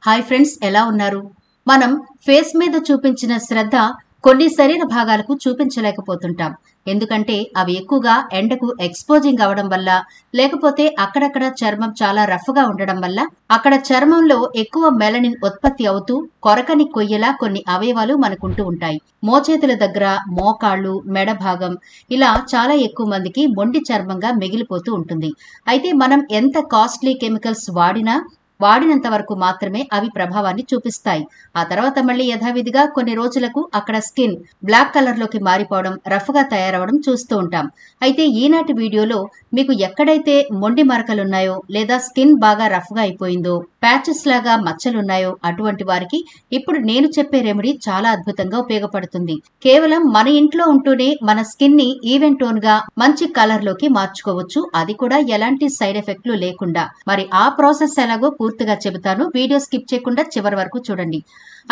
Hi friends, ఎలా ఉన్నారు? మనం ఫేస్ మీద చూపించిన శ్రద్ధ కొన్ని శరీర భాగాలకు చూపించలేకపోతుంటాం. ఎందుకంటే అవి ఎక్కువగా ఎండకు ఎక్స్పోజింగ్ అవడం వల్ల, లేకపోతే అక్కడక్కడ చర్మం చాలా రఫ్గా ఉండడం వల్ల అక్కడ చర్మంలో ఎక్కువ మెలనిన్ ఉత్పత్తి అవుతూ కొరకని కొయ్యలా కొన్ని అవయవాలు మనకుంటూ ఉంటాయి. మోచేతుల దగ్గర, మోకాళ్ళు, మెడ భాగం ఇలా చాలా ఎక్కువ మందికి మొండి చర్మంగా మిగిలిపోతూ ఉంటుంది. అయితే మనం ఎంత కాస్ట్లీ కెమికల్స్ వాడినంత వరకు మాత్రమే అవి ప్రభావాన్ని చూపిస్తాయి. ఆ తర్వాత మళ్ళీ యథావిధిగా కొన్ని రోజులకు అక్కడ స్కిన్ బ్లాక్ కలర్ లోకి మారిపోవడం, రఫ్ గా తయారవడం చూస్తూ ఉంటాం. అయితే ఈనాటి వీడియోలో మీకు ఎక్కడైతే మొండి మరకలున్నాయో, లేదా స్కిన్ బాగా రఫ్ గా అయిపోయిందో, ప్యాచెస్ లాగా మచ్చలున్నాయో అటువంటి వారికి ఇప్పుడు నేను చెప్పే రెమెడీ చాలా అద్భుతంగా ఉపయోగపడుతుంది. కేవలం మన ఇంట్లో ఉంటూనే మన స్కిన్ ని ఈవెన్ టోన్ గా మంచి కలర్ లోకి మార్చుకోవచ్చు, అది కూడా ఎలాంటి సైడ్ ఎఫెక్ట్లు లేకుండా. మరి ఆ ప్రాసెస్ ఎలాగో పూర్తిగా చెబుతాను. వీడియో స్కిప్ చేయకుండా చివరి వరకు చూడండి.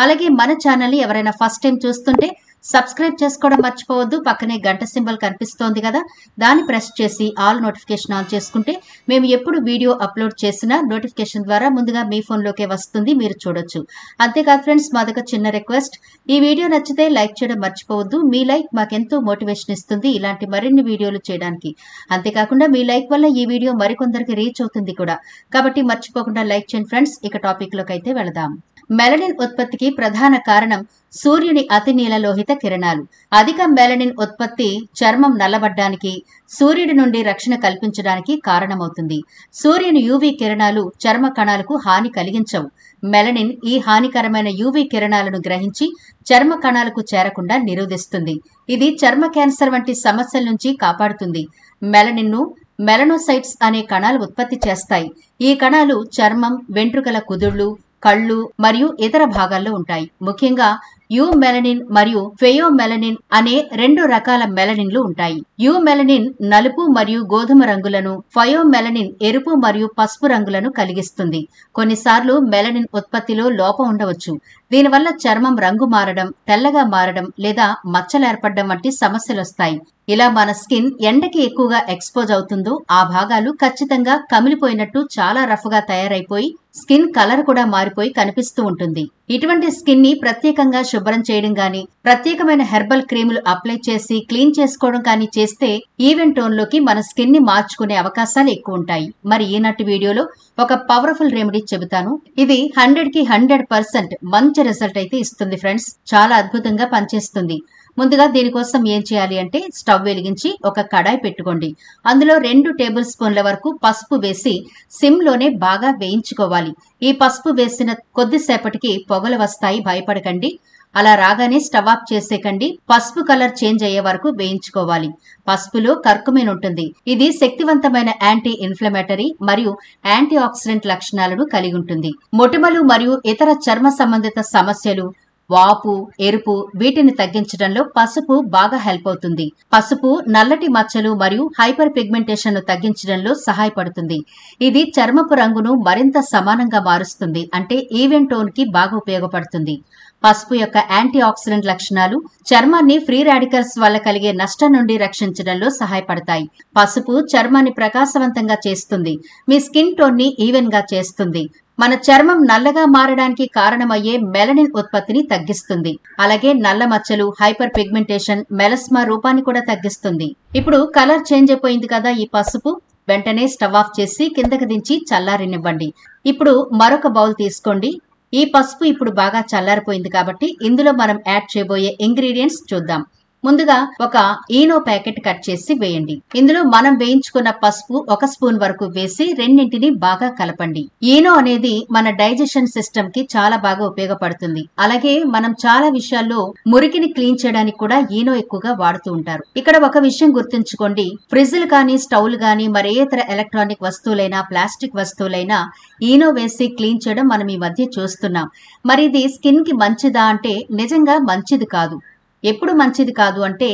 అలాగే మన ఛానల్ ని ఎవరైనా ఫస్ట్ టైం చూస్తుంటే సబ్స్క్రైబ్ చేసుకోవడం మర్చిపోవద్దు. పక్కనే గంట సింబల్ కనిపిస్తోంది కదా, దాన్ని ప్రెస్ చేసి ఆల్ నోటిఫికేషన్ ఆన్ చేసుకుంటే మేము ఎప్పుడు వీడియో అప్లోడ్ చేసినా నోటిఫికేషన్ ద్వారా ముందుగా మీ ఫోన్లోకే వస్తుంది, మీరు చూడొచ్చు. అంతేకాదు ఫ్రెండ్స్, మాదొక చిన్న రిక్వెస్ట్, ఈ వీడియో నచ్చితే లైక్ చేయడం మర్చిపోవద్దు. మీ లైక్ మాకెంతో మోటివేషన్ ఇస్తుంది ఇలాంటి మరిన్ని వీడియోలు చేయడానికి. అంతేకాకుండా మీ లైక్ వల్ల ఈ వీడియో మరికొందరికి రీచ్ అవుతుంది కూడా, కాబట్టి మర్చిపోకుండా లైక్ చేయండి ఫ్రెండ్స్. ఇక టాపిక్ లోకి అయితే వెళదాం. మెలనిన్ ఉత్పత్తికి ప్రధాన కారణం సూర్యుని అతి నీలలోహిత కిరణాలు. అధిక మెలనిన్ ఉత్పత్తి చర్మం నల్లబడ్డానికి, సూర్యుడి నుండి రక్షణ కల్పించడానికి కారణమవుతుంది. సూర్యుని యూవీ కిరణాలు చర్మ కణాలకు హాని కలిగించవు. మెలనిన్ ఈ హానికరమైన యూవీ కిరణాలను గ్రహించి చర్మ కణాలకు చేరకుండా నిరోధిస్తుంది. ఇది చర్మ క్యాన్సర్ వంటి సమస్యల నుంచి కాపాడుతుంది. మెలనిన్ను మెలనోసైట్స్ అనే కణాలు ఉత్పత్తి చేస్తాయి. ఈ కణాలు చర్మం, వెంట్రుకల కుదుళ్లు, కళ్ళు మరియు ఇతర భాగాల్లో ఉంటాయి. ముఖ్యంగా యూ మెలనిన్ మరియు ఫెయోమెలనిన్ అనే రెండు రకాల మెలనిన్లు ఉంటాయి. యూ మెలనిన్ నలుపు మరియు గోధుమ రంగులను, ఫయోమెలనిన్ ఎరుపు మరియు పసుపు రంగులను కలిగిస్తుంది. కొన్నిసార్లు మెలనిన్ ఉత్పత్తిలో లోపం ఉండవచ్చు. దీనివల్ల చర్మం రంగు మారడం, తెల్లగా మారడం లేదా మచ్చలు ఏర్పడడం వంటి సమస్యలు వస్తాయి. ఇలా మన స్కిన్ ఎండకి ఎక్కువగా ఎక్స్పోజ్ అవుతుందో ఆ భాగాలు ఖచ్చితంగా కమిలిపోయినట్టు చాలా రఫ్ గా తయారైపోయి స్కిన్ కలర్ కూడా మారిపోయి కనిపిస్తూ ఉంటుంది. ఇటువంటి స్కిన్ ని ప్రత్యేకంగా శుభ్రం చేయడం గాని, ప్రత్యేకమైన హెర్బల్ క్రీములు అప్లై చేసి క్లీన్ చేసుకోవడం కానీ చేస్తే ఈవెన్ టోన్ లోకి మన స్కిన్ ని మార్చుకునే అవకాశాలు ఎక్కువ ఉంటాయి. మరి ఈనాటి వీడియోలో ఒక పవర్ఫుల్ రెమెడీ చెబుతాను. ఇది 100కి 100% మంచి రిజల్ట్ అయితే ఇస్తుంది ఫ్రెండ్స్. చాలా అద్భుతంగా పనిచేస్తుంది. ముందుగా దీనికోసం ఏం చేయాలి అంటే, స్టవ్ వెలిగించి ఒక కడాయి పెట్టుకోండి. అందులో 2 టేబుల్ స్పూన్ల వరకు పసుపు వేసి సిమ్ లోనే బాగా వేయించుకోవాలి. ఈ పసుపు వేసిన కొద్దిసేపటికి పొగలు వస్తాయి, భయపడకండి. అలా రాగానే స్టవ్ ఆఫ్ చేసేకండి. పసుపు కలర్ చేంజ్ అయ్యే వరకు వేయించుకోవాలి. పసుపులో కర్కుమిన్ ఉంటుంది. ఇది శక్తివంతమైన యాంటీ ఇన్ఫ్లమేటరీ మరియు యాంటీ ఆక్సిడెంట్ లక్షణాలను కలిగి ఉంటుంది. మొటిమలు మరియు ఇతర చర్మ సంబంధిత సమస్యలు, వాపు, ఎరుపు వీటిని తగ్గించడంలో పసుపు బాగా హెల్ప్ అవుతుంది. పసుపు నల్లటి మచ్చలు మరియు హైపర్ పిగ్మెంటేషన్ ను తగ్గించడంలో సహాయపడుతుంది. ఇది చర్మపు రంగును మరింత సమానంగా మారుస్తుంది, అంటే ఈవెన్ టోన్ కి బాగా ఉపయోగపడుతుంది. పసుపు యొక్క యాంటీ ఆక్సిడెంట్ లక్షణాలు చర్మాన్ని ఫ్రీ రాడికల్స్ వల్ల కలిగే నష్టం నుండి రక్షించడంలో సహాయపడతాయి. పసుపు చర్మాన్ని ప్రకాశవంతంగా చేస్తుంది, మీ స్కిన్ టోన్ ని ఈవెన్ గా చేస్తుంది. మన చర్మం నల్లగా మారడానికి కారణమయ్యే మెలనిన్ ఉత్పత్తిని తగ్గిస్తుంది. అలాగే నల్ల మచ్చలు, హైపర్ పిగ్మెంటేషన్, మెలస్మా రూపాన్ని కూడా తగ్గిస్తుంది. ఇప్పుడు కలర్ చేంజ్ అయిపోయింది కదా ఈ పసుపు, వెంటనే స్టవ్ ఆఫ్ చేసి కిందకి దించి చల్లారనివ్వండి. ఇప్పుడు మరొక బౌల్ తీసుకోండి. ఈ పసుపు ఇప్పుడు బాగా చల్లారిపోయింది కాబట్టి ఇందులో మనం యాడ్ చేయబోయే ఇంగ్రీడియంట్స్ చూద్దాం. ముందుగా ఒక ఈనో ప్యాకెట్ కట్ చేసి వేయండి. ఇందులో మనం వేయించుకున్న పసుపు 1 స్పూన్ వరకు వేసి రెండింటిని బాగా కలపండి. ఈనో అనేది మన డైజెషన్ సిస్టమ్ కి చాలా బాగా ఉపయోగపడుతుంది. అలాగే మనం చాలా విషయాల్లో మురికిని క్లీన్ చేయడానికి కూడా ఈనో ఎక్కువగా వాడుతూ ఉంటారు. ఇక్కడ ఒక విషయం గుర్తుంచుకోండి, ఫ్రిడ్జ్లు కానీ, స్టవ్లు కానీ, మరే ఇతర ఎలక్ట్రానిక్ వస్తువులైనా, ప్లాస్టిక్ వస్తువులైనా ఈనో వేసి క్లీన్ చేయడం మనం ఈ మధ్య చూస్తున్నాం. మరి ఇది స్కిన్ కి మంచిదా అంటే నిజంగా మంచిది కాదు. ఎప్పుడు మంచిది కాదు అంటే,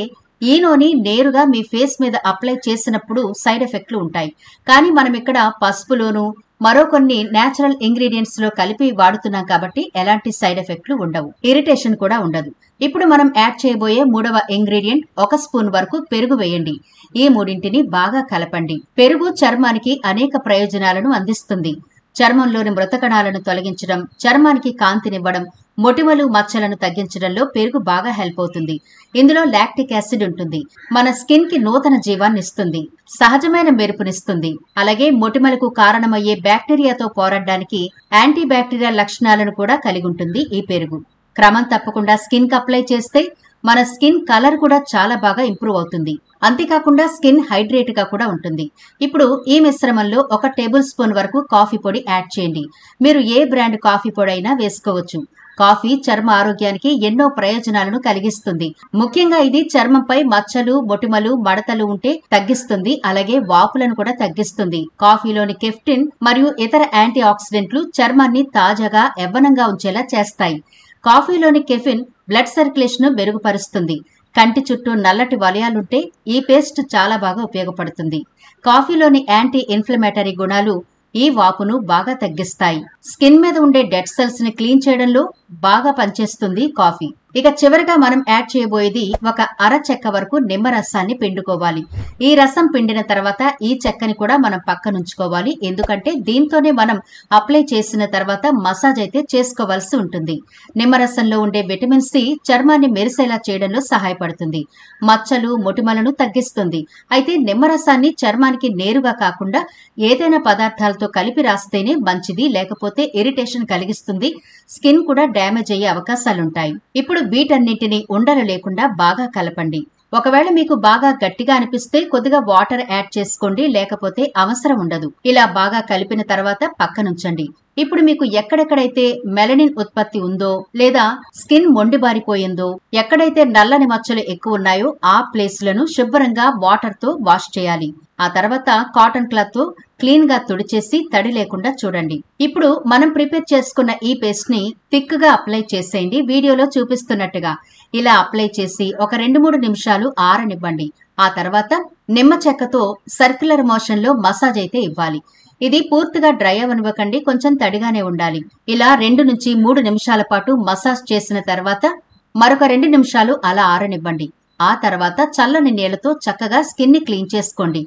ఈనోని నేరుగా మీ ఫేస్ మీద అప్లై చేసినప్పుడు సైడ్ ఎఫెక్ట్లు ఉంటాయి. కానీ మనం ఇక్కడ పసుపులోను మరో కొన్ని నేచురల్ ఇంగ్రీడియంట్స్ లో కలిపి వాడుతున్నాం కాబట్టి ఎలాంటి సైడ్ ఎఫెక్ట్లు ఉండవు, ఇరిటేషన్ కూడా ఉండదు. ఇప్పుడు మనం యాడ్ చేయబోయే 3వ ఇంగ్రీడియంట్ 1 స్పూన్ వరకు పెరుగు వేయండి. ఈ మూడింటిని బాగా కలపండి. పెరుగు చర్మానికి అనేక ప్రయోజనాలను అందిస్తుంది. చర్మంలోని మృత కణాలను తొలగించడం, చర్మానికి కాంతినివ్వడం, మొటిమలు మచ్చలను తగ్గించడంలో పెరుగు బాగా హెల్ప్ అవుతుంది. ఇందులో లాక్టిక్ యాసిడ్ ఉంటుంది. మన స్కిన్ కి నూతన జీవాన్ని ఇస్తుంది, సహజమైన మెరుపునిస్తుంది. అలాగే మొటిమలకు కారణమయ్యే బ్యాక్టీరియాతో పోరాడడానికి యాంటీ బ్యాక్టీరియల్ లక్షణాలను కూడా కలిగి ఉంటుంది ఈ పెరుగు. క్రమం తప్పకుండా స్కిన్ కి అప్లై చేస్తే మన స్కిన్ కలర్ కూడా చాలా బాగా ఇంప్రూవ్ అవుతుంది. అంతేకాకుండా స్కిన్ హైడ్రేట్ గా కూడా ఉంటుంది. ఇప్పుడు ఈ మిశ్రమంలో 1 టేబుల్ స్పూన్ వరకు కాఫీ పొడి యాడ్ చేయండి. మీరు ఏ బ్రాండ్ కాఫీ పొడి అయినా వేసుకోవచ్చు. కాఫీ చర్మ ఆరోగ్యానికి ఎన్నో ప్రయోజనాలను కలిగిస్తుంది. ముఖ్యంగా ఇది చర్మంపై మచ్చలు, మొటిమలు, మడతలు ఉంటే తగ్గిస్తుంది. అలాగే వాపులను కూడా తగ్గిస్తుంది. కాఫీలోని కెఫ్టిన్ మరియు ఇతర యాంటీ ఆక్సిడెంట్లు చర్మాన్ని తాజాగా యవ్వనంగా ఉంచేలా చేస్తాయి. కాఫీలోని కెఫిన్ బ్లడ్ సర్క్యులేషన్ మెరుగుపరుస్తుంది. కంటి చుట్టూ నల్లటి వలయాలుంటే ఈ పేస్ట్ చాలా బాగా ఉపయోగపడుతుంది. కాఫీలోని యాంటీ ఇన్ఫ్లమేటరీ గుణాలు ఈ వాపును బాగా తగ్గిస్తాయి. స్కిన్ మీద ఉండే డెడ్ సెల్స్ ని క్లీన్ చేయడంలో బాగా పనిచేస్తుంది కాఫీ. ఇక చివరిగా మనం యాడ్ చేయబోయేది 1 అర చెక్క వరకు నిమ్మరసాన్ని పిండుకోవాలి. ఈ రసం పిండిన తర్వాత ఈ చెక్కని కూడా మనం పక్కనుంచుకోవాలి. ఎందుకంటే దీంతోనే మనం అప్లై చేసిన తర్వాత మసాజ్ అయితే చేసుకోవాల్సి ఉంటుంది. నిమ్మరసంలో ఉండే విటమిన్ సి చర్మాన్ని మెరిసేలా చేయడంలో సహాయపడుతుంది. మచ్చలు, మొటిమలను తగ్గిస్తుంది. అయితే నిమ్మరసాన్ని చర్మానికి నేరుగా కాకుండా ఏదైనా పదార్థాలతో కలిపి రాస్తేనే మంచిది. లేకపోతే ఇరిటేషన్ కలిగిస్తుంది. స్కిన్ కూడా డ్యామేజ్ అయ్యే అవకాశాలుంటాయి. ఇప్పుడు వీటన్నింటినీ ఉండలు లేకుండా బాగా కలపండి. ఒకవేళ మీకు బాగా గట్టిగా అనిపిస్తే కొద్దిగా వాటర్ యాడ్ చేసుకోండి, లేకపోతే అవసరం ఉండదు. ఇలా బాగా కలిపిన తర్వాత పక్కనుంచండి. ఇప్పుడు మీకు ఎక్కడెక్కడైతే మెలనిన్ ఉత్పత్తి ఉందో లేదా స్కిన్ మొండిబారిపోయిందో, ఎక్కడైతే నల్లని మచ్చలు ఎక్కువ ఉన్నాయో ఆ ప్లేస్లను శుభ్రంగా వాటర్ తో వాష్ చేయాలి. ఆ తర్వాత కాటన్ క్లాత్ తో క్లీన్ గా తుడిచేసి తడి లేకుండా చూడండి. ఇప్పుడు మనం ప్రిపేర్ చేసుకున్న ఈ పేస్ట్ ని థిక్ గా అప్లై చేసేయండి. వీడియోలో చూపిస్తున్నట్టుగా ఇలా అప్లై చేసి ఒక 2-3 నిమిషాలు ఆరనివ్వండి. ఆ తర్వాత నిమ్మ చెక్కతో సర్క్యులర్ మోషన్ లో మసాజ్ అయితే ఇవ్వాలి. ఇది పూర్తిగా డ్రై అవనివ్వకండి, కొంచెం తడిగానే ఉండాలి. ఇలా 2 నుంచి 3 నిమిషాల పాటు మసాజ్ చేసిన తర్వాత మరొక 2 నిమిషాలు అలా ఆరనివ్వండి. ఆ తర్వాత చల్లని నీళ్లతో చక్కగా స్కిన్ ని క్లీన్ చేసుకోండి.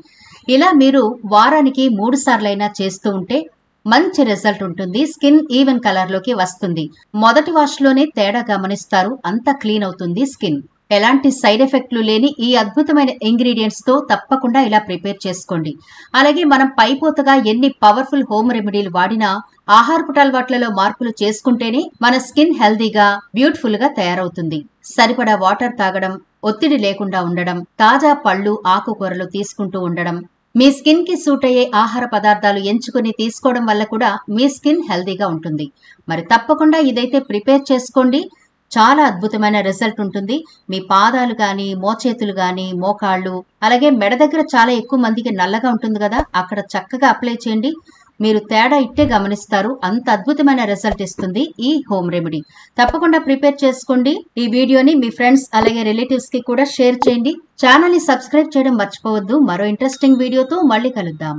ఇలా మీరు వారానికి 3 సార్లైనా చేస్తూ ఉంటే మంచి రిజల్ట్ ఉంటుంది. స్కిన్ ఈవెన్ కలర్ లోకి వస్తుంది. మొదటి వాష్ లోనే తేడా గమనిస్తారు. అంత క్లీన్ అవుతుంది స్కిన్. ఎలాంటి సైడ్ ఎఫెక్ట్లు లేని ఈ అద్భుతమైన ఇంగ్రీడియంట్స్ తో తప్పకుండా ఇలా ప్రిపేర్ చేసుకోండి. అలాగే మనం పైపోతగా ఎన్ని పవర్ఫుల్ హోమ్ రెమెడీలు వాడినా ఆహారపు అలవాట్లలో మార్పులు చేసుకుంటేనే మన స్కిన్ హెల్దీగా, బ్యూటిఫుల్ గా తయారవుతుంది. సరిపడా వాటర్ తాగడం, ఒత్తిడి లేకుండా ఉండడం, తాజా పళ్ళు, ఆకుకూరలు తీసుకుంటూ ఉండడం, మీ స్కిన్ కి సూట్ అయ్యే ఆహార పదార్థాలు ఎంచుకుని తీసుకోవడం వల్ల కూడా మీ స్కిన్ హెల్దీగా ఉంటుంది. మరి తప్పకుండా ఇదైతే ప్రిపేర్ చేసుకోండి. చాలా అద్భుతమైన రిజల్ట్ ఉంటుంది. మీ పాదాలు గాని, మోచేతులు గాని, మోకాళ్ళు, అలాగే మెడ దగ్గర చాలా ఎక్కువ మందికి నల్లగా ఉంటుంది కదా, అక్కడ చక్కగా అప్లై చేయండి. మీరు తేడా ఇట్టే గమనిస్తారు. అంత అద్భుతమైన రిజల్ట్ ఇస్తుంది ఈ హోమ్ రెమెడీ. తప్పకుండా ప్రిపేర్ చేసుకోండి. ఈ వీడియోని మీ ఫ్రెండ్స్ అలాగే రిలేటివ్స్ కి కూడా షేర్ చేయండి. ఛానల్ ని సబ్స్క్రైబ్ చేయడం మర్చిపోవద్దు. మరో ఇంట్రెస్టింగ్ వీడియోతో మళ్ళీ కలుద్దాం.